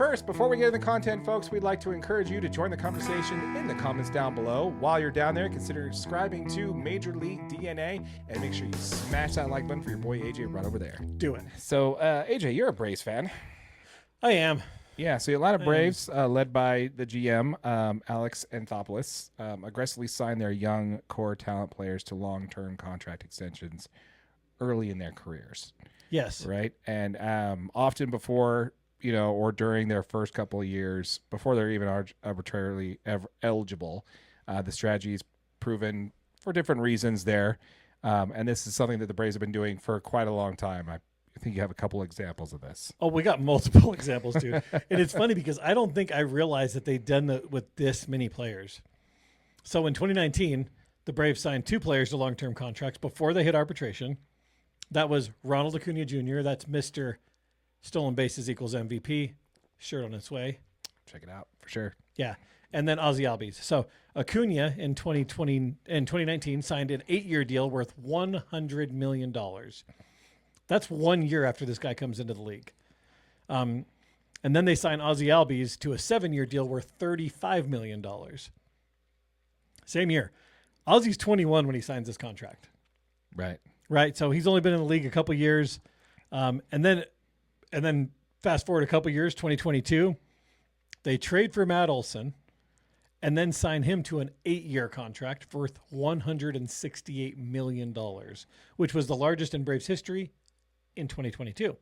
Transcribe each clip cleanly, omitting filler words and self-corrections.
first, before we get into the content, folks, we'd like to encourage you to join the conversation in the comments down below. While you're down there, consider subscribing to Major League DNA and make sure you smash that like button for your boy AJ right over there. Do it. So, AJ, you're a Braves fan. I am. Yeah, so the Atlanta Braves, led by the GM, Alex Anthopoulos, aggressively signed their young core talent players to long-term contract extensions early in their careers. Yes. Right? And often before, or during their first couple of years, before they're even arbitrarily eligible, the strategy is proven for different reasons there. And this is something that the Braves have been doing for quite a long time. I think you have a couple examples of this. Oh, we got multiple examples, dude. And it's funny because I don't think I realized that they'd done that with this many players. So in 2019, the Braves signed 2 players to long-term contracts before they hit arbitration. That was Ronald Acuna Jr. That's Mr. Stolen Bases equals MVP. Shirt on its way. Check it out for sure. Yeah. And then Ozzie Albies. So Acuna in 2019 signed an 8-year deal worth $100 million. That's 1 year after this guy comes into the league. And then they signed Ozzie Albies to a 7-year deal worth $35 million. Same year. Ozzie's 21 when he signs this contract. Right. So he's only been in the league a couple years. And then fast forward a couple years, 2022, they trade for Matt Olson and then sign him to an 8-year contract worth $168 million, which was the largest in Braves history in 2022.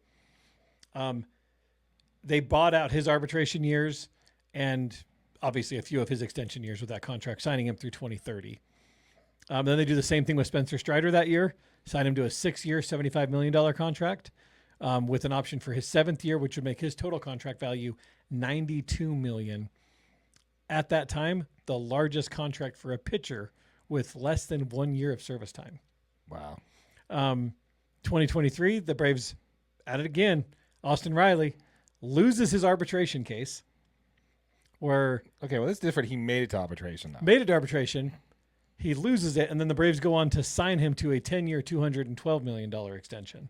They bought out his arbitration years and obviously a few of his extension years with that contract, signing him through 2030. Then they do the same thing with Spencer Strider that year, sign him to a 6-year, $75 million contract with an option for his 7th year, which would make his total contract value $92 million. At that time, the largest contract for a pitcher with less than 1 year of service time. Wow. 2023, the Braves at it again. Austin Riley loses his arbitration case. Okay, well, this is different. He made it to arbitration, though. Made it to arbitration. He loses it, and then the Braves go on to sign him to a 10-year, $212 million extension.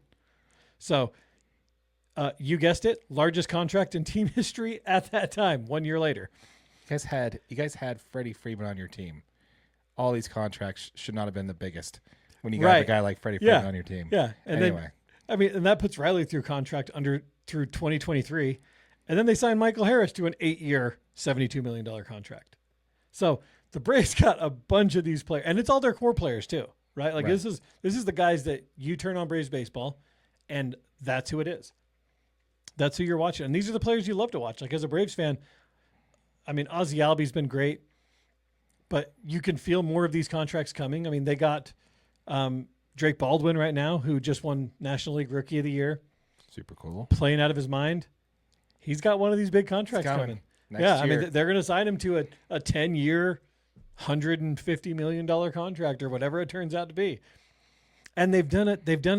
So, you guessed it, largest contract in team history at that time, 1 year later. You guys had Freddie Freeman on your team. All these contracts should not have been the biggest when you got a guy like Freddie Freeman on your team. Yeah. And anyway. And that puts Riley through contract through 2023. And then they signed Michael Harris to an 8-year, $72 million contract. So the Braves got a bunch of these players, and it's all their core players too, right? Like this is the guys that you turn on Braves baseball, and that's who it is. That's who you're watching. And these are the players you love to watch. Like as a Braves fan, I mean, Ozzie Albies been great, but you can feel more of these contracts coming. I mean, they got Drake Baldwin right now, who just won National League Rookie of the Year. Super cool. Playing out of his mind. He's got one of these big contracts coming. Next year. I mean, they're going to sign him to a 10-year, $150 million contract or whatever it turns out to be. And they've done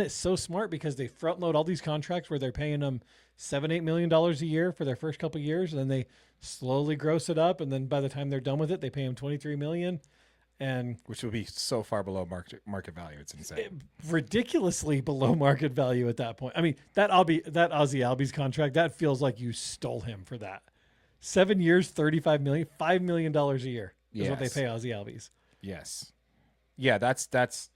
it so smart because they front load all these contracts where they're paying them $7-8 million a year for their first couple of years, and then they slowly gross it up, and then by the time they're done with it, they pay them $23 million, and which would be so far below market value. It's insane, ridiculously below market value at that point. I mean, that Ozzie Albies contract, that feels like you stole him for that. 7 years, $35 million, $5 million a year is what they pay Ozzie Albies. Yes, yeah, that's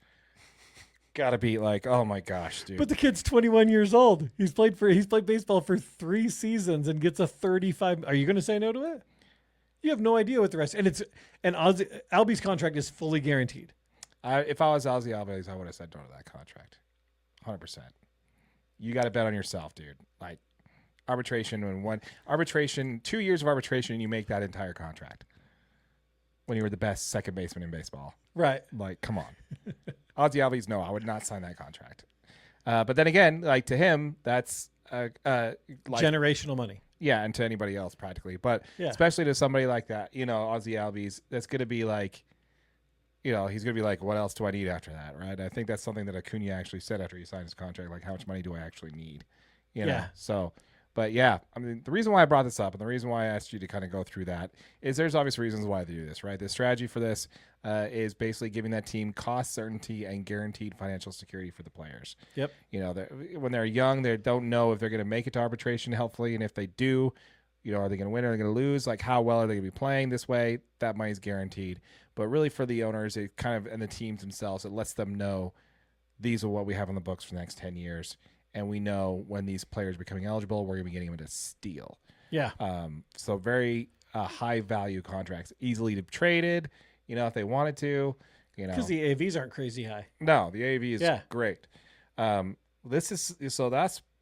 gotta be like, oh my gosh, dude. But the kid's 21 years old. He's played baseball for 3 seasons and gets a 35. Are you going to say no to it? You have no idea what the rest. And Albies' contract is fully guaranteed. If I was Ozzie Albies, I would have said no to that contract. 100%. You got to bet on yourself, dude. Like arbitration, 2 years of arbitration, and you make that entire contract. When you were the best second baseman in baseball. Right. Like, come on. Ozzie Albies, no, I would not sign that contract. But then again, like to him, that's like generational money. Yeah, and to anybody else practically. But especially to somebody like that, Ozzie Albies, that's going to be like, he's going to be like, what else do I need after that, right? I think that's something that Acuna actually said after he signed his contract, like, how much money do I actually need? Yeah. So, but yeah, I mean, the reason why I brought this up and the reason why I asked you to kind of go through that is there's obvious reasons why they do this, right? The strategy for this is basically giving that team cost certainty and guaranteed financial security for the players. Yep. When they're young, they don't know if they're going to make it to arbitration, hopefully, and if they do, Are they going to win? Are they going to lose? Like, how well are they going to be playing this way? That money's guaranteed. But really, for the owners, it kind of, and the teams themselves, it lets them know these are what we have on the books for the next 10 years. And we know when these players are becoming eligible, we're going to be getting them at a steal. Yeah. So very high value contracts, easily to traded, if they wanted to. Because the AVs aren't crazy high. No, the AV is great. That's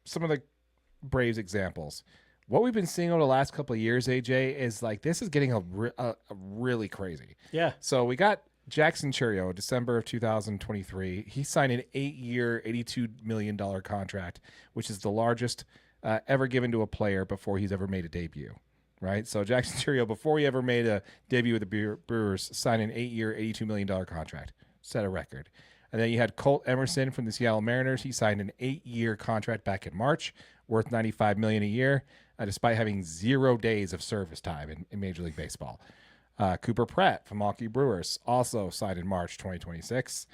some of the Braves examples. What we've been seeing over the last couple of years, AJ, is like this is getting a really crazy. Yeah. So we got Jackson Chourio, December of 2023. He signed an 8-year, $82 million contract, which is the largest ever given to a player before he's ever made a debut. Right? So Jackson Chourio, before he ever made a debut with the Brewers, signed an 8-year, $82 million contract. Set a record. And then you had Colt Emerson from the Seattle Mariners. He signed an 8-year contract back in March, worth $95 million a year, despite having 0 days of service time in Major League Baseball. Cooper Pratt from Milwaukee Brewers also signed in March 2026.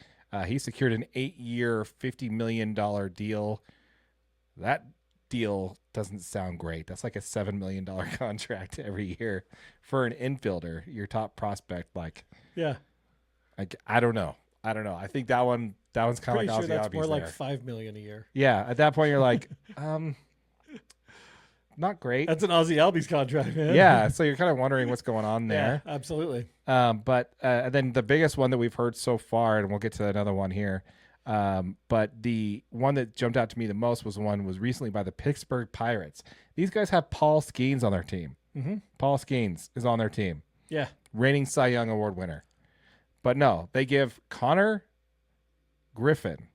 He secured an 8-year, $50 million deal. That deal doesn't sound great. That's like a $7 million contract every year for an infielder, your top prospect. I don't know. I think that one's kind of like sure that's more there. like $5 million a year. Yeah, at that point you're like, not great. That's an Ozzy Albies contract, man. Yeah, so you're kind of wondering what's going on there. Yeah, absolutely. But then the biggest one that we've heard so far, and we'll get to another one here. But the one that jumped out to me the most was recently by the Pittsburgh Pirates. These guys have Paul Skeens on their team. Mm-hmm. Paul Skeens is on their team. Yeah. Reigning Cy Young Award winner. But no, they give Konnor Griffin.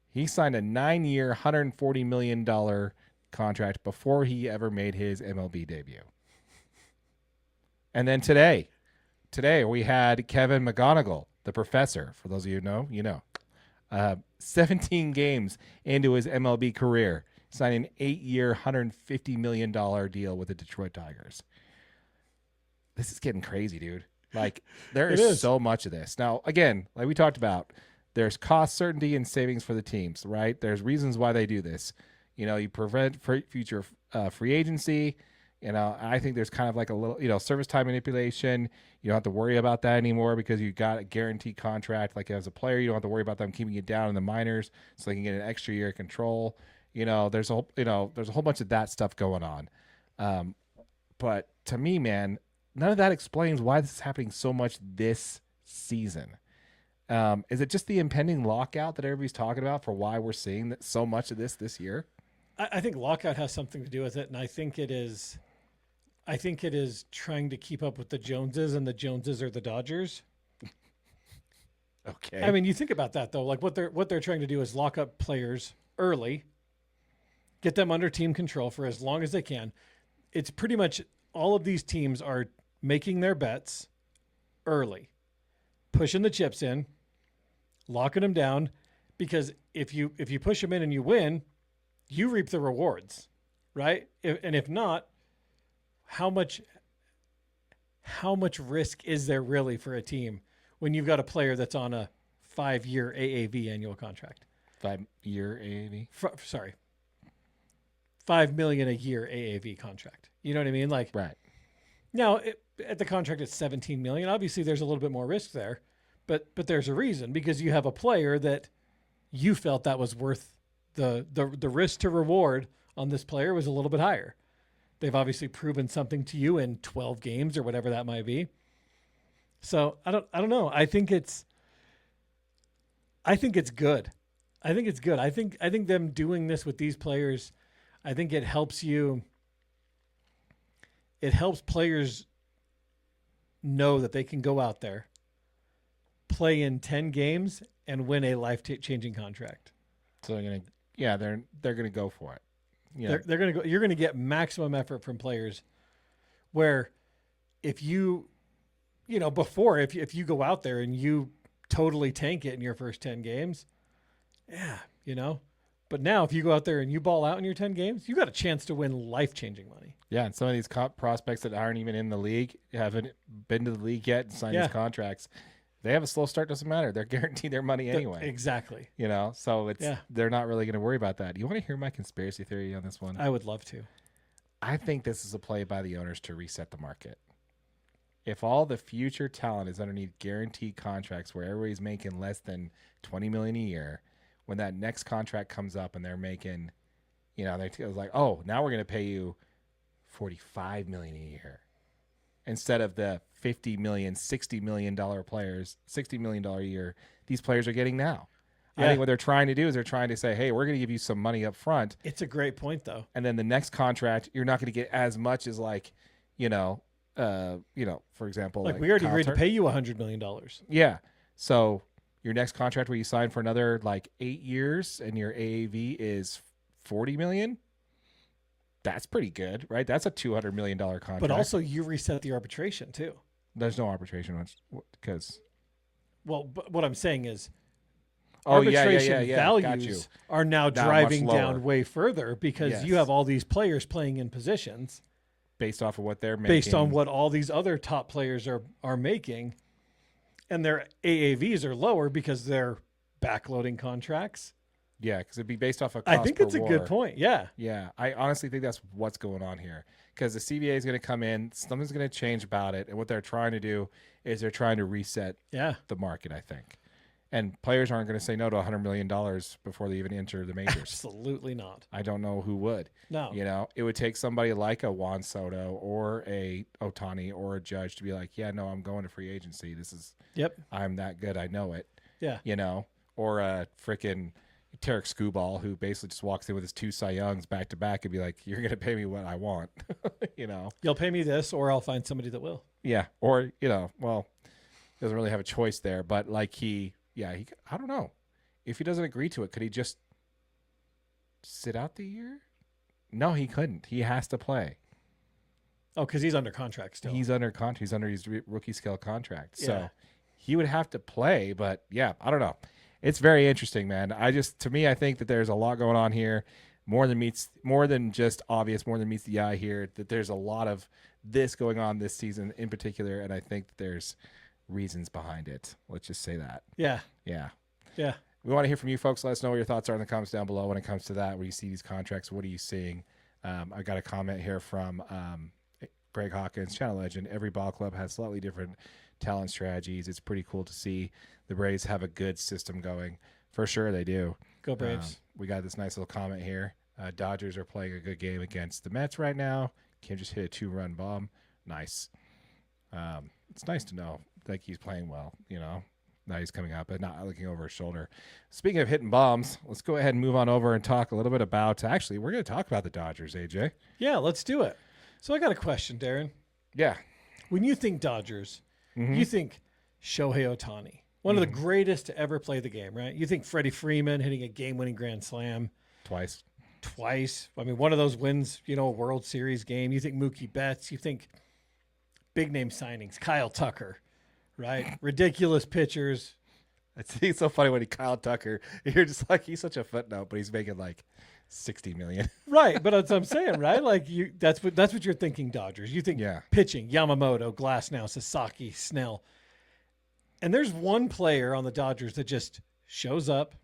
He signed a 9-year, $140 million contract before he ever made his MLB debut. And then today we had Kevin McGonigle, the professor. For those of you who know, you know. 17 games into his MLB career, signed an 8-year, $150 million deal with the Detroit Tigers. This is getting crazy, dude. Like, there is so much of this. Now, again, like we talked about, there's cost certainty and savings for the teams, right? There's reasons why they do this. You prevent future free agency. I think there's kind of like a little, service time manipulation. You don't have to worry about that anymore because you got a guaranteed contract. Like as a player, you don't have to worry about them keeping you down in the minors so they can get an extra year of control. There's a whole bunch of that stuff going on. But to me, man, none of that explains why this is happening so much this season. Is it just the impending lockout that everybody's talking about for why we're seeing so much of this year? I think lockout has something to do with it, and I think it is trying to keep up with the Joneses, and the Joneses are the Dodgers. Okay. I mean, you think about that though. Like what they're trying to do is lock up players early, get them under team control for as long as they can. It's pretty much all of these teams are making their bets early, pushing the chips in, locking them down, because if you push them in and you win, you reap the rewards, right? And if not, how much risk is there really for a team when you've got a player that's on a 5-year AAV annual contract? 5-year AAV? Sorry. $5 million a year AAV contract. You know what I mean? Like, right. Now, at the contract it's $17 million. Obviously, there's a little bit more risk there, but there's a reason, because you have a player that you felt that was worth the risk to reward on this player was a little bit higher. They've obviously proven something to you in 12 games or whatever that might be. So I don't know. I think it's good. I think it's good. I think them doing this with these players, I think it helps players know that they can go out there, play in 10 games and win a life-changing contract. So they're gonna go for it. They're gonna go. You're gonna get maximum effort from players. Where, if you go out there and you totally tank it in your first 10 games, But now, if you go out there and you ball out in your 10 games, you got a chance to win life-changing money. Yeah, and some of these prospects that aren't even in the league, haven't been to the league yet and signed these contracts, they have a slow start, doesn't matter. They're guaranteed their money anyway. Exactly. So they're not really going to worry about that. You want to hear my conspiracy theory on this one? I would love to. I think this is a play by the owners to reset the market. If all the future talent is underneath guaranteed contracts where everybody's making less than $20 million a year, when that next contract comes up and they're making, they're like, oh, now we're going to pay you $45 million a year instead of the $50 million, $60 million players, $60 million a year these players are getting now. Yeah. I think what they're trying to do is they're trying to say, hey, we're going to give you some money up front. It's a great point, though. And then the next contract, you're not going to get as much as for example, like we already agreed to pay you $100 million. Yeah. So your next contract where you sign for another 8 years and your AAV is $40 million. That's pretty good, right? That's a $200 million contract. But also you reset the arbitration too. There's no arbitration because. Well, but what I'm saying is arbitration values are now driving down way further because you have all these players playing in positions based off of what they're making, based on what all these other top players are making, and their AAVs are lower because they're backloading contracts. Yeah, because it'd be based off of cost I think per it's a war. good point. Yeah. Yeah, I honestly think that's what's going on here because the CBA is going to come in, something's going to change about it, and what they're trying to do is they're trying to reset the market, I think. And players aren't going to say no to $100 million before they even enter the majors. Absolutely not. I don't know who would. No. It would take somebody like a Juan Soto or a Ohtani or a Judge to be like, yeah, no, I'm going to free agency. This is, I'm that good. I know it. Yeah. Or a freaking Tarek Skubal who basically just walks in with his 2 Cy Youngs back to back and be like, you're going to pay me what I want. You'll pay me this or I'll find somebody that will. Yeah. Or, well, doesn't really have a choice there, but I don't know. If he doesn't agree to it, could he just sit out the year? No, he couldn't. He has to play. Oh, because he's under contract still. He's under contract. He's under his rookie scale contract. Yeah. So he would have to play, but I don't know. It's very interesting, man. To me, I think that there's a lot going on here, more than meets the eye here, that there's a lot of this going on this season in particular, and I think that there's reasons behind it. Let's just say that. Yeah. We want to hear from you folks. Let us know what your thoughts are in the comments down below when it comes to that. When you see these contracts, what are you seeing? I got a comment here from Greg Hawkins, channel legend. Every ball club has slightly different talent strategies. It's pretty cool to see the Braves have a good system going. For sure they do. Go Braves. We got this nice little comment here. Dodgers are playing a good game against the Mets right now. Kim just hit a 2-run bomb. Nice. It's nice to know he's playing well, now he's coming out, but not looking over his shoulder. Speaking of hitting bombs, let's go ahead and move on over and talk a little bit about, actually, we're going to talk about the Dodgers, AJ. Yeah, let's do it. So I got a question, Darren. Yeah. When you think Dodgers, you think Shohei Ohtani, one of the greatest to ever play the game, right? You think Freddie Freeman hitting a game-winning grand slam. Twice. I mean, one of those wins, a World Series game. You think Mookie Betts. You think big-name signings, Kyle Tucker, right? Ridiculous pitchers. It's so funny when Kyle Tucker, you're just like, he's such a footnote, but he's making $60 million. Right, but that's what I'm saying, right? That's what you're thinking, Dodgers. You think pitching, Yamamoto, Glasnow, Sasaki, Snell. And there's one player on the Dodgers that just shows up.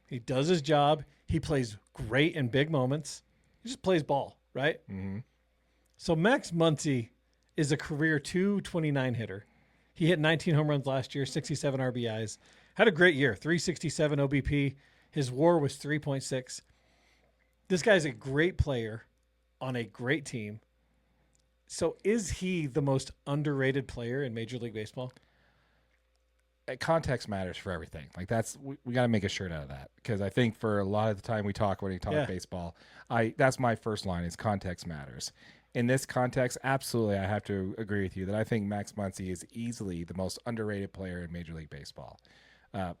He does his job. He plays great in big moments. He just plays ball, right? Mm-hmm. So Max Muncy is a career .229 hitter. He hit 19 home runs last year, 67 RBIs. Had a great year, 367 OBP. His WAR was 3.6. This guy's a great player on a great team. So is he the most underrated player in Major League Baseball? Context matters for everything. We got to make a shirt out of that, because I think for a lot of the time when we talk baseball, that's my first line is context matters. In this context, absolutely, I have to agree with you that I think Max Muncy is easily the most underrated player in Major League Baseball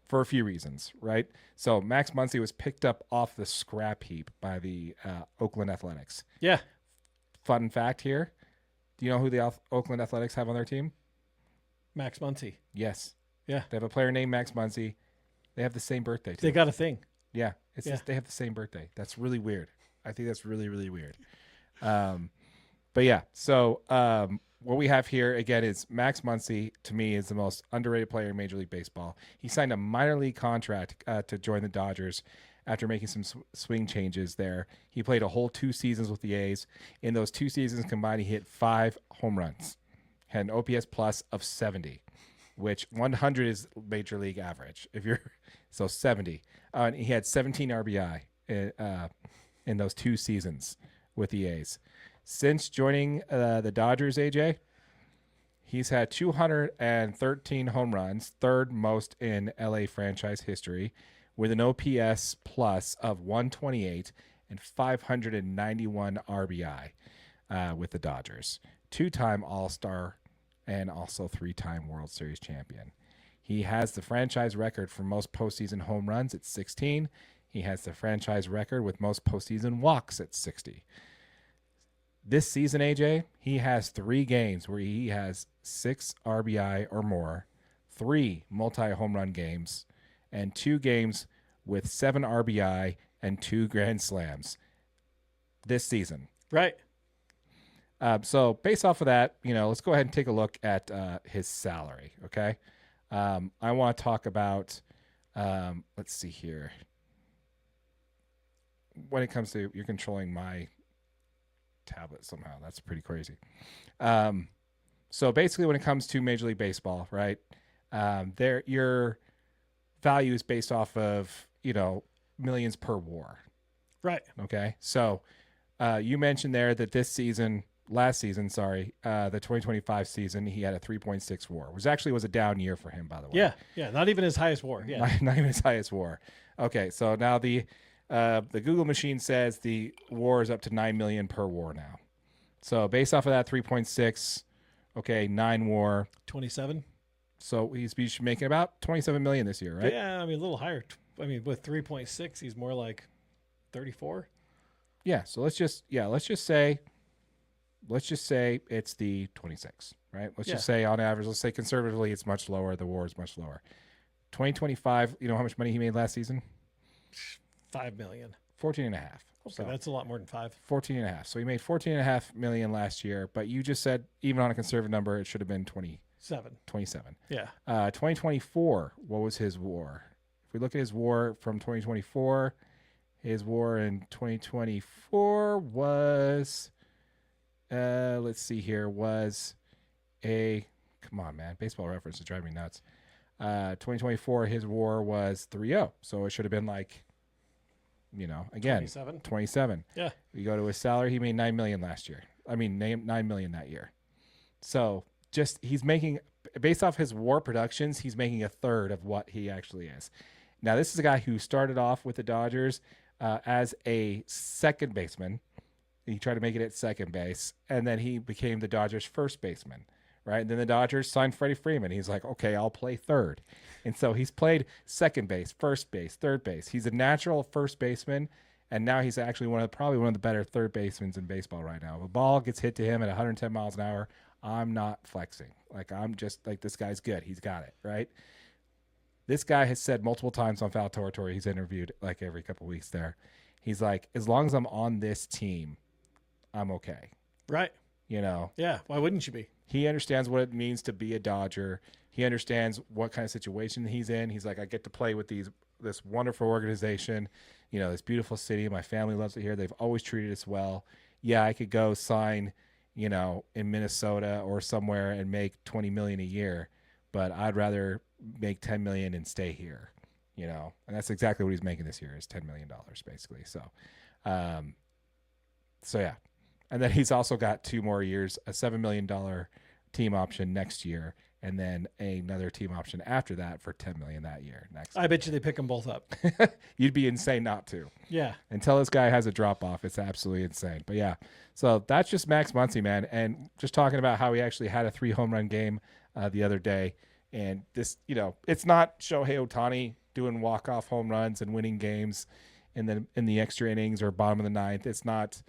for a few reasons, right? So Max Muncy was picked up off the scrap heap by the Oakland Athletics. Yeah. Fun fact here. Do you know who the Oakland Athletics have on their team? Max Muncy. Yes. Yeah. They have a player named Max Muncy. They have the same birthday, too. They got a thing. Yeah. Just they have the same birthday. That's really weird. I think that's really, really weird. But yeah, so what we have here again is Max Muncy. To me, is the most underrated player in Major League Baseball. He signed a minor league contract to join the Dodgers after making some swing changes there. He played a whole 2 seasons with the A's. In those 2 seasons combined, he hit 5 home runs, had an OPS plus of 70, which 100 is major league average. If you're so 70, and he had 17 RBI in those 2 seasons with the A's. Since joining the Dodgers, AJ, he's had 213 home runs, third most in LA franchise history, with an OPS plus of 128 and 591 RBI with the Dodgers. 2-time All-Star and also 3-time World Series champion. He has the franchise record for most postseason home runs at 16. He has the franchise record with most postseason walks at 60. This season, AJ, he has 3 games where he has 6 RBI or more, 3 multi-home run games, and 2 games with 7 RBI and 2 grand slams this season. Right. So based off of that, let's go ahead and take a look at his salary, okay? I want to talk about, let's see here. When it comes to, you're controlling my tablet somehow. That's pretty crazy. So basically when it comes to Major League Baseball, right, your value is based off of, millions per WAR. Right. Okay. So you mentioned there that last season, the 2025 season, he had a 3.6 WAR, which actually was a down year for him, by the way. Yeah. Yeah. Not even his highest WAR. Yeah. Not even his highest WAR. Okay. So now the Google machine says the WAR is up to 9 million per WAR now. So based off of that 3.6, okay, 9 WAR. 27. So he's making about 27 million this year, right? Yeah, I mean a little higher. I mean with 3.6, he's more like 34. Yeah. So let's just say it's the 26, right? Let's just say on average, let's say conservatively, it's much lower. The WAR is much lower. 2025, you know how much money he made last season? 5 million. 14 and a half. Okay, So that's a lot more than 5. 14 and a half. So he made 14 and a half million last year, but you just said even on a conservative number, it should have been 27. Yeah. 2024, what was his WAR? If we look at his WAR from 2024, his WAR in 2024 was, let's see here, come on, man, Baseball Reference is driving me nuts. 2024, his WAR was 3.0. So it should have been like, again, 27. Yeah. You go to his salary, he made $9 million last year. $9 million that year. So he's making, based off his WAR productions, he's making a third of what he actually is. Now, this is a guy who started off with the Dodgers as a second baseman. He tried to make it at second base, and then he became the Dodgers' first baseman, right? And then the Dodgers signed Freddie Freeman. He's like, okay, I'll play third. And so he's played second base, first base, third base. He's a natural first baseman, and now he's actually probably one of the better third basemen in baseball right now. If a ball gets hit to him at 110 miles an hour, I'm not flexing. I'm just like, this guy's good. He's got it, right? This guy has said multiple times on Foul Territory, he's interviewed like every couple of weeks there. He's like, as long as I'm on this team, I'm okay. Right. Yeah. Why wouldn't you be? He understands what it means to be a Dodger. He understands what kind of situation he's in. He's like, I get to play with this wonderful organization, this beautiful city. My family loves it here. They've always treated us well. Yeah, I could go sign, in Minnesota or somewhere and make 20 million a year, but I'd rather make 10 million and stay here, and that's exactly what he's making this year is $10 million basically. So yeah. And then he's also got 2 more years, a $7 million team option next year, and then another team option after that for $10 million that year. I bet you they pick them both up. You'd be insane not to. Yeah. Until this guy has a drop off, it's absolutely insane. But yeah, so that's just Max Muncy, man. And just talking about how he actually had a 3 home run game the other day. And this, it's not Shohei Ohtani doing walk-off home runs and winning games in the extra innings or bottom of the ninth. It's not,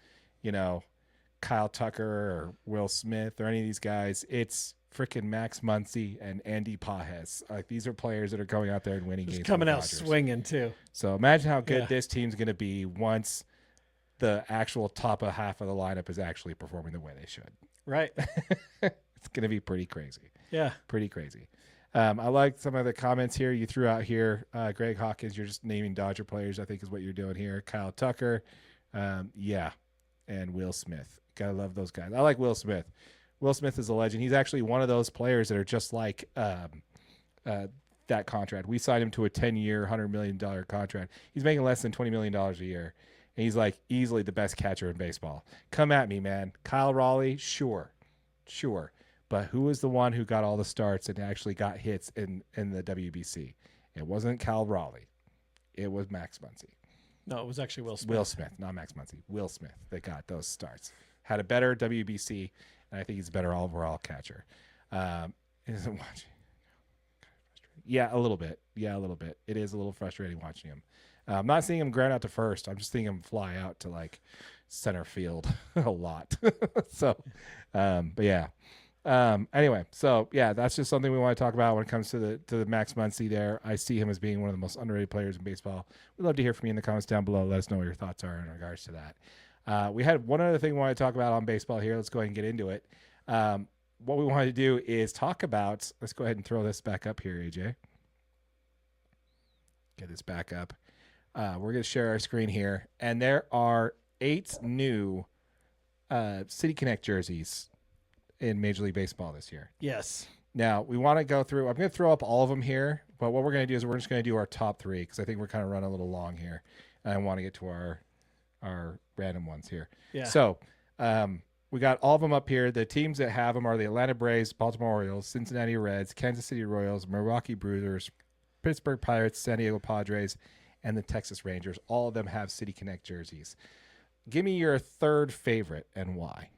Kyle Tucker or Will Smith or any of these guys. It's freaking Max Muncy and Andy Pages. Like, these are players that are going out there and winning games. Coming out swinging too. So imagine how good this team's going to be once the actual top of half of the lineup is actually performing the way they should. Right. It's going to be pretty crazy. Yeah. Pretty crazy. I like some of the comments here you threw out here. Greg Hawkins, you're just naming Dodger players, I think is what you're doing here. Kyle Tucker. Yeah. And Will Smith. Gotta love those guys. I like Will Smith. Will Smith is a legend. He's actually one of those players that are just like that contract. We signed him to a 10-year, $100 million contract. He's making less than $20 million a year. And he's like easily the best catcher in baseball. Come at me, man. Kyle Raleigh, sure. But who was the one who got all the starts and actually got hits in the WBC? It wasn't Kyle Raleigh. It was Max Muncy. No, it was actually Will Smith. Will Smith, not Max Muncy. Will Smith that got those starts. Had a better WBC, and I think he's a better overall catcher. Isn't watching. Yeah, a little bit. It is a little frustrating watching him. I'm not seeing him ground out to first. I'm just seeing him fly out to like center field a lot. So, but yeah. Anyway, so yeah, that's just something we want to talk about when it comes to the Max Muncy there. I see him as being one of the most underrated players in baseball. We'd love to hear from you in the comments down below. Let us know what your thoughts are in regards to that. We had one other thing we want to talk about on baseball here. Let's go ahead and get into it. What we wanted to do is talk about, let's go ahead and throw this back up here, AJ. Get this back up. We're going to share our screen here, and there are 8 new City Connect jerseys in Major League Baseball this year. Yes. Now, we want to go through, I'm going to throw up all of them here, but what we're going to do is we're just going to do our top 3 because I think we're kind of running a little long here. And I want to get to our random ones here. Yeah. So, we got all of them up here. The teams that have them are the Atlanta Braves, Baltimore Orioles, Cincinnati Reds, Kansas City Royals, Milwaukee Brewers, Pittsburgh Pirates, San Diego Padres, and the Texas Rangers. All of them have City Connect jerseys. Give me your third favorite and why.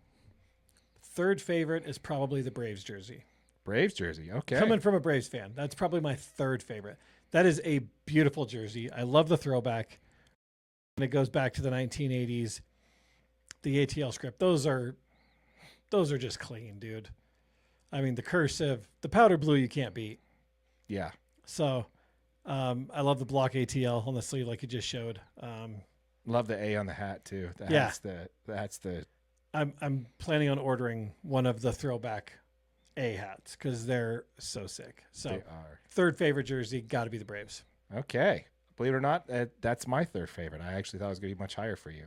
Third favorite is probably the Braves jersey. Braves jersey, okay. Coming from a Braves fan, that's probably my third favorite. That is a beautiful jersey. I love the throwback. And it goes back to the 1980s. The ATL script. Those are just clean, dude. I mean, the cursive, the powder blue you can't beat. Yeah. So, I love the block ATL on the sleeve like you just showed. Love the A on the hat too. That's the I'm planning on ordering one of the throwback A hats because they're so sick. So they are. Third favorite jersey, got to be the Braves. Okay. Believe it or not, that's my third favorite. I actually thought it was going to be much higher for you.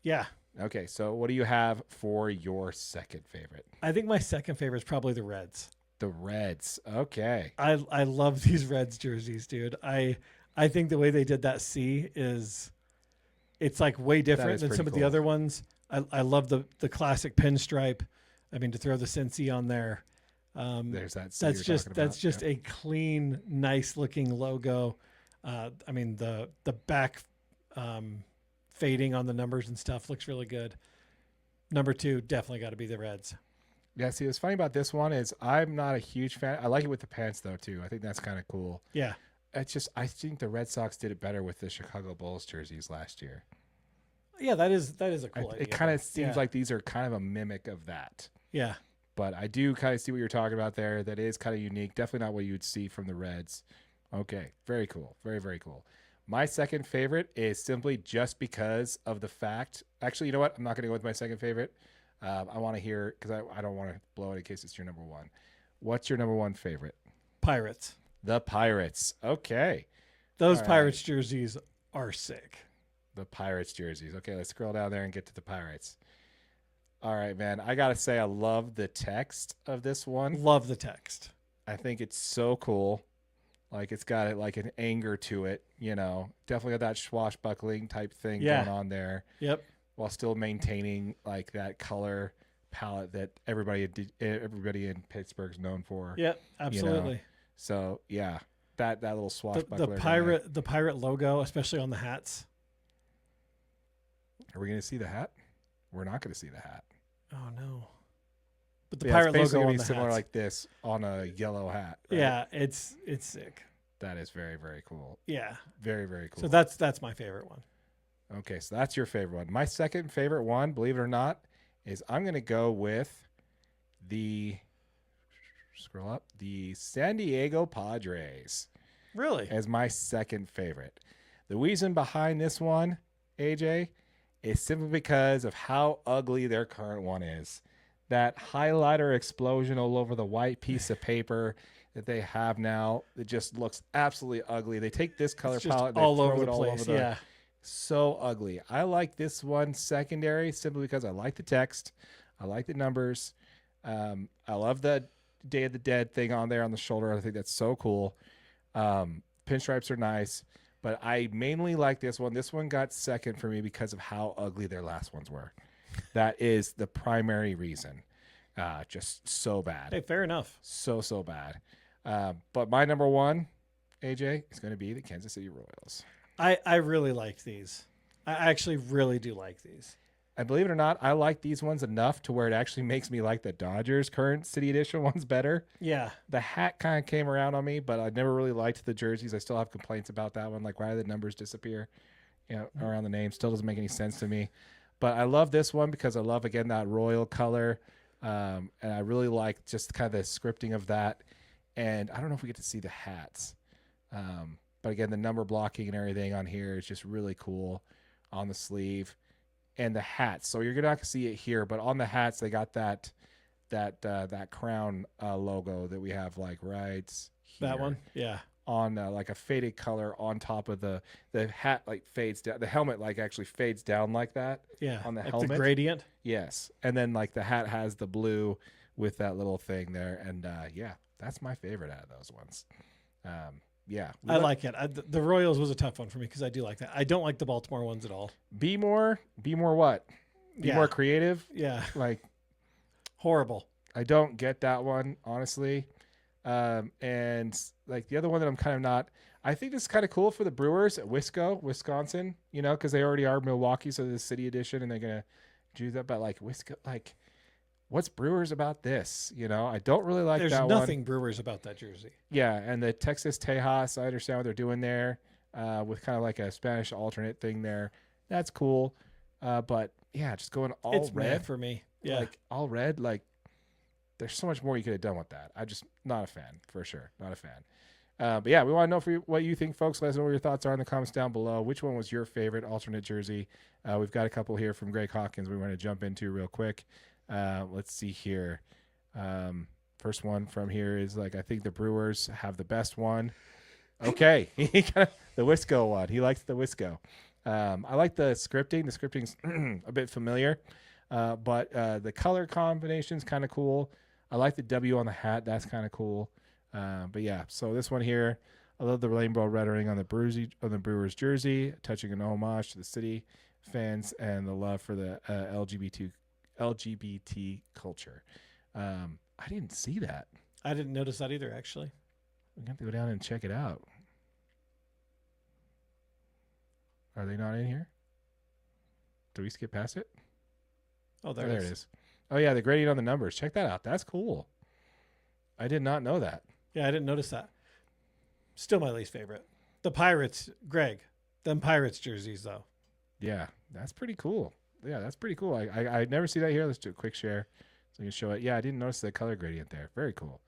Yeah. Okay, so what do you have for your second favorite? I think my second favorite is probably the Reds. The Reds. Okay. I love these Reds jerseys, dude. I think the way they did that C it's like way different than some of the other ones. I love the classic pinstripe. I mean, to throw the Cincy on there. There's that. That's just a clean, nice looking logo. I mean, the back fading on the numbers and stuff looks really good. Number 2, definitely got to be the Reds. Yeah, see, what's funny about this one is I'm not a huge fan. I like it with the pants, though, too. I think that's kind of cool. Yeah. It's just, I think the Red Sox did it better with the Chicago Bulls jerseys last year. Yeah, that is a cool idea. It kind of seems like these are kind of a mimic of that. Yeah. But I do kind of see what you're talking about there. That is kind of unique. Definitely not what you would see from the Reds. Okay, very cool. Very, very cool. My second favorite is simply just because of the fact. Actually, you know what? I'm not going to go with my second favorite. I want to hear, because I don't want to blow it in case it's your number 1. What's your number 1 favorite? Pirates. The Pirates. Okay. Those Pirates jerseys are sick. The Pirates jerseys. Okay, let's scroll down there and get to the Pirates. All right, man. I got to say, I love the text of this one. Love the text. I think it's so cool. Like, it's got like an anger to it, you know. Definitely got that swashbuckling type thing going on there. Yep. While still maintaining like that color palette that everybody in Pittsburgh's known for. Yep, absolutely. You know? So yeah, that little swashbuckler. The pirate logo, especially on the hats. Are we going to see the hat? We're not going to see the hat. Oh no! But the pirate logo on the similar hats. like this on a yellow hat. Right? Yeah, it's sick. That is very, very cool. Yeah, very, very cool. So that's my favorite one. Okay, so that's your favorite one. My second favorite one, believe it or not, is I'm going to go with the San Diego Padres. Really? As my second favorite. The reason behind this one, AJ, is simply because of how ugly their current one is. that highlighter explosion all over the white piece of paper that they have now. It just looks absolutely ugly. They take this color It's just palette and they all throw over it the all place. over the Yeah. so ugly. I like this one secondary simply because I like the text. I like the numbers. I love the Day of the Dead thing on there on the shoulder. I think that's so cool. Pinstripes are nice, but I mainly like this one. This one got second for me because of how ugly their last ones were. That is the primary reason. Just so bad. Hey, fair enough. So bad. But my number one, AJ, is going to be the Kansas City Royals. I really like these. I actually really do like these. And believe it or not, I like these ones enough to where it actually makes me like the Dodgers current City Edition ones better. Yeah. The hat kind of came around on me, but I never really liked the jerseys. I still have complaints about that one. Like, why do the numbers disappear, around the name? Still doesn't make any sense to me. But I love this one because I love, again, that royal color. And I really like just kind of the scripting of that. And I don't know if we get to see the hats. But again, the number blocking and everything on here is just really cool on the sleeve. And the hats. So you're not going to see it here, but on the hats, they got that crown logo that we have like right here. That one? Yeah. On like a faded color on top of the hat, like fades down. The helmet like actually fades down like that. Yeah. On the like helmet. The gradient. Yes. And then like the hat has the blue with that little thing there. And yeah, that's my favorite out of those ones. Yeah. I like it. The Royals was a tough one for me because I do like that. I don't like the Baltimore ones at all. Be more what? Be more creative? Yeah. Like horrible. I don't get that one, honestly. And like the other one that I'm kind of not, I think this is kind of cool for the Brewers at Wisconsin, because they already are Milwaukee. So the city edition and they're going to do that. But like what's Brewers about this? I don't really like There's that one. There's nothing Brewers about that jersey. Yeah. And the Texas Tejas, I understand what they're doing there with kind of like a Spanish alternate thing there. That's cool. But yeah, just going all it's red for me. Yeah. Like all red, like there's so much more you could have done with that. I'm just not a fan, for sure. Not a fan. But yeah, we want to know what you think, folks. Let us know what your thoughts are in the comments down below. Which one was your favorite alternate jersey? We've got a couple here from Greg Hawkins we want to jump into real quick. Let's see here. First one from here is like, I think the Brewers have the best one. Okay. The Wisco one. He likes the Wisco. I like the scripting. The scripting's a bit familiar. But the color combination's kind of cool. I like the W on the hat. That's kind of cool. But yeah, so this one here, I love the rainbow lettering on the Brewers jersey, touching an homage to the city fans and the love for the LGBT culture. I didn't see that. I didn't notice that either, actually. We have to go down and check it out. Are they not in here? Did we skip past it? Oh, there it is. Oh, yeah, the gradient on the numbers. Check that out. That's cool. I did not know that. Yeah, I didn't notice that. Still my least favorite. The Pirates, Greg. Them Pirates jerseys, though. Yeah, that's pretty cool. Yeah, that's pretty cool. I never see that here. Let's do a quick share so you can show it. Yeah, I didn't notice the color gradient there. Very cool.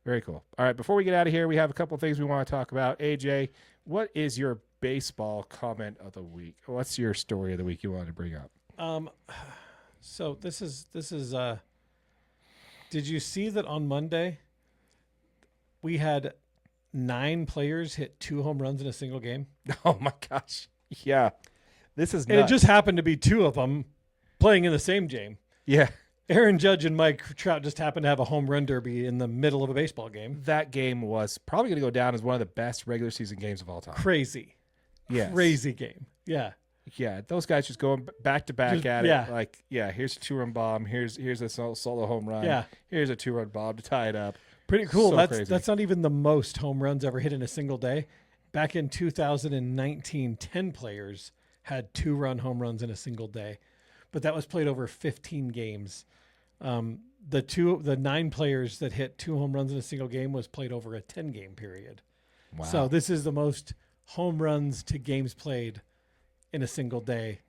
Very cool. All right, before we get out of here, we have a couple of things we want to talk about. AJ, what is your baseball comment of the week? What's your story of the week you wanted to bring up? So this is did you see that on Monday we had 9 players hit 2 home runs in a single game? Oh my gosh. Yeah. This is nuts. And it just happened to be 2 of them playing in the same game. Yeah. Aaron Judge and Mike Trout just happened to have a home run derby in the middle of a baseball game. That game was probably going to go down as one of the best regular season games of all time. Crazy. Yes. Crazy game. Yeah. Yeah, those guys just going back to back at yeah. it. Like, yeah, here's a 2-run bomb. Here's a solo home run. Yeah. Here's a 2-run bomb to tie it up. Pretty cool. So crazy. That's not even the most home runs ever hit in a single day. Back in 2019, 10 players had 2-run home runs in a single day, but that was played over 15 games. The 9 players that hit 2 home runs in a single game was played over a 10-game period. Wow. So this is the most home runs to games played in a single day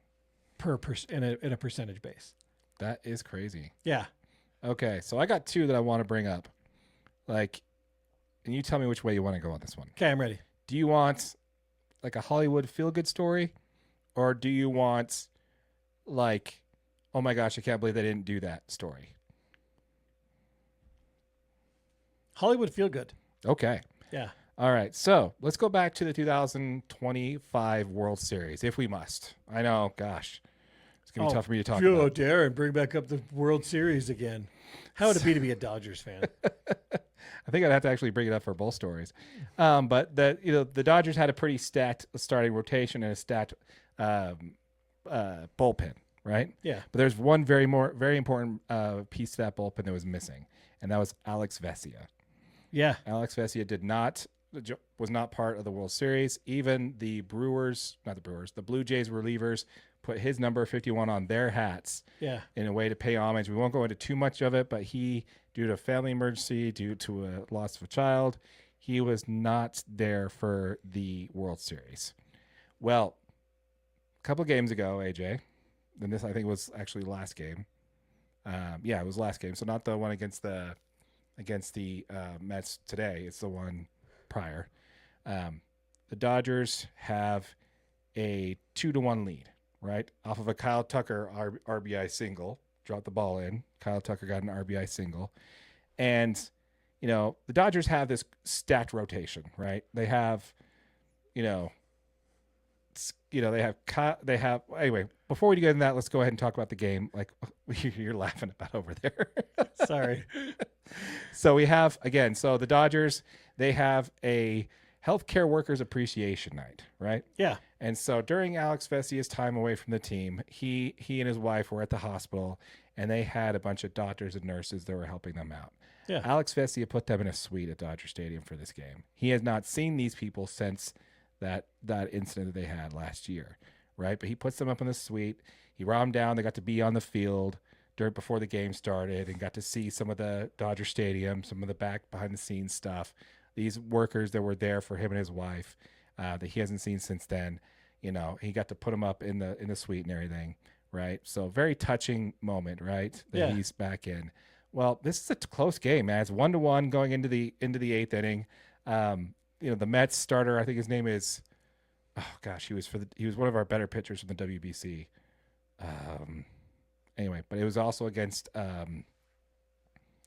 in a percentage base. That is crazy. Yeah. Okay, so I got 2 that I want to bring up. Like, and you tell me which way you want to go on this one. Okay, I'm ready. Do you want like a Hollywood feel-good story, or do you want like, oh my gosh, I can't believe they didn't do that story? Hollywood feel good. Okay. Yeah. All right. So let's go back to the 2025 World Series, if we must. I know, gosh, it's going to be tough for me to talk about. Darren, bring back up the World Series again. How would it be to be a Dodgers fan? I think I'd have to actually bring it up for both stories. But the Dodgers had a pretty stacked starting rotation and a stacked bullpen, right? Yeah. But there's one very important piece to that bullpen that was missing, and that was Alex Vesia. Yeah. Alex Vesia was not part of the World Series. Even the Blue Jays relievers put his number 51 on their hats. Yeah. In a way to pay homage. We won't go into too much of it, but he, due to a family emergency, due to a loss of a child, he was not there for the World Series. Well, a couple games ago, AJ, and this I think was actually last game. It was last game. So not the one against the Mets today. It's the one prior. The Dodgers have a 2-1 lead, right? Off of a Kyle Tucker RBI single, dropped the ball in. Kyle Tucker got an RBI single. And, the Dodgers have this stacked rotation, right? They have, anyway, before we get into that, let's go ahead and talk about the game. Like you're laughing about over there. Sorry. So we have, the Dodgers, they have a healthcare workers appreciation night, right? Yeah. And so during Alex Vesia's time away from the team, he and his wife were at the hospital, and they had a bunch of doctors and nurses that were helping them out. Yeah. Alex Vesia put them in a suite at Dodger Stadium for this game. He has not seen these people since that incident that they had last year, right? But he puts them up in the suite. He brought them down. They got to be on the field before the game started and got to see some of the Dodger Stadium, some of the back behind the scenes stuff. These workers that were there for him and his wife that he hasn't seen since then. He got to put them up in the suite and everything, right? So very touching moment, right? That he's back in. Well, this is a close game, man. It's 1-1 going into the 8th inning. The Mets starter, I think his name is, he was one of our better pitchers from the WBC. Anyway, but it was also against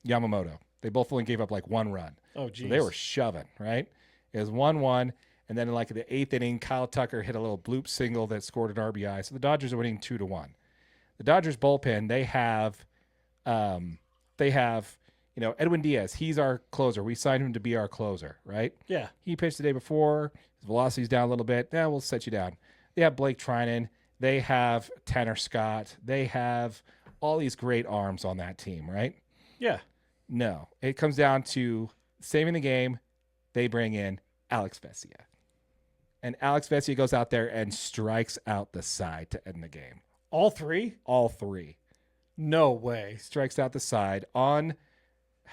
Yamamoto. They both only gave up like one run. Oh, geez. So they were shoving, right? It was 1-1. And then in like the 8th inning, Kyle Tucker hit a little bloop single that scored an RBI. So the Dodgers are winning 2-1. The Dodgers bullpen, they have Edwin Diaz. He's our closer. We signed him to be our closer, right? Yeah. He pitched the day before. His velocity's down a little bit. Yeah, we'll set you down. They have Blake Trinan. They have Tanner Scott. They have all these great arms on that team, right? Yeah. No. It comes down to saving the game. They bring in Alex Vesia. And Alex Vesia goes out there and strikes out the side to end the game. All three? All three. No way. Strikes out the side on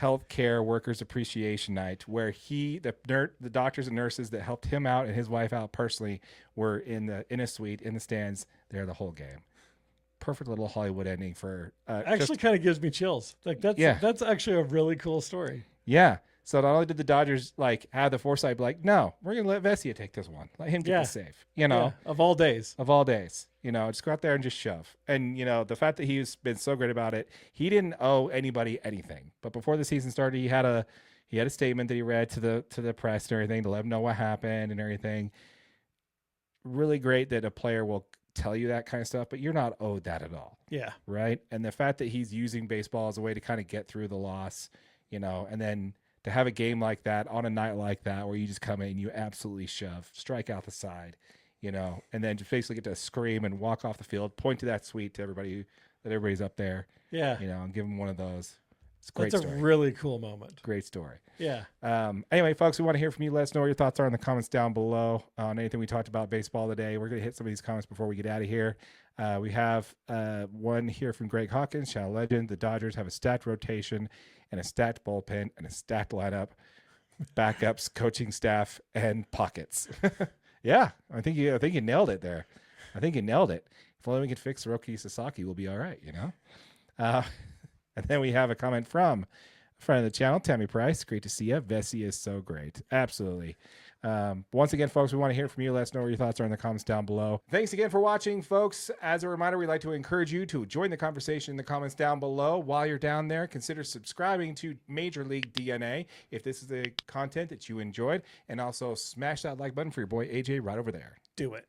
Healthcare Workers Appreciation Night, where the doctors and nurses that helped him out and his wife out personally were in a suite in the stands there the whole game. Perfect little Hollywood ending for actually kind of gives me chills. Like that's actually a really cool story. Yeah. So not only did the Dodgers have the foresight, be like, no, we're gonna let Vesia take this one, let him get the save. Of all days, just go out there and just shove. And the fact that he's been so great about it, he didn't owe anybody anything. But before the season started, he had a statement that he read to the press and everything to let them know what happened and everything. Really great that a player will tell you that kind of stuff, but you're not owed that at all. Yeah. Right. And the fact that he's using baseball as a way to kind of get through the loss, and then to have a game like that on a night like that where you just come in, you absolutely strike out the side, and then just basically get to scream and walk off the field, point to that suite to everybody that everybody's up there. Yeah. And give them one of those. It's a great That's story. a really cool moment. Great story. Yeah. Anyway, folks, we want to hear from you. Let us know what your thoughts are in the comments down below on anything we talked about baseball today. We're going to hit some of these comments before we get out of here. We have one here from Greg Hawkins, Channel Legend. The Dodgers have a stacked rotation and a stacked bullpen and a stacked lineup, backups, coaching staff, and pockets. Yeah, I think you nailed it there. I think you nailed it. If only we can fix Roki Sasaki, we'll be all right, And then we have a comment from a friend of the channel, Tammy Price. Great to see you. Vesia is so great. Absolutely. Once again, folks, we want to hear from you. Let us know what your thoughts are in the comments down below. Thanks again for watching, folks. As a reminder, we'd like to encourage you to join the conversation in the comments down below. While you're down there, consider subscribing to Major League DNA if this is the content that you enjoyed. And also smash that like button for your boy AJ right over there. Do it.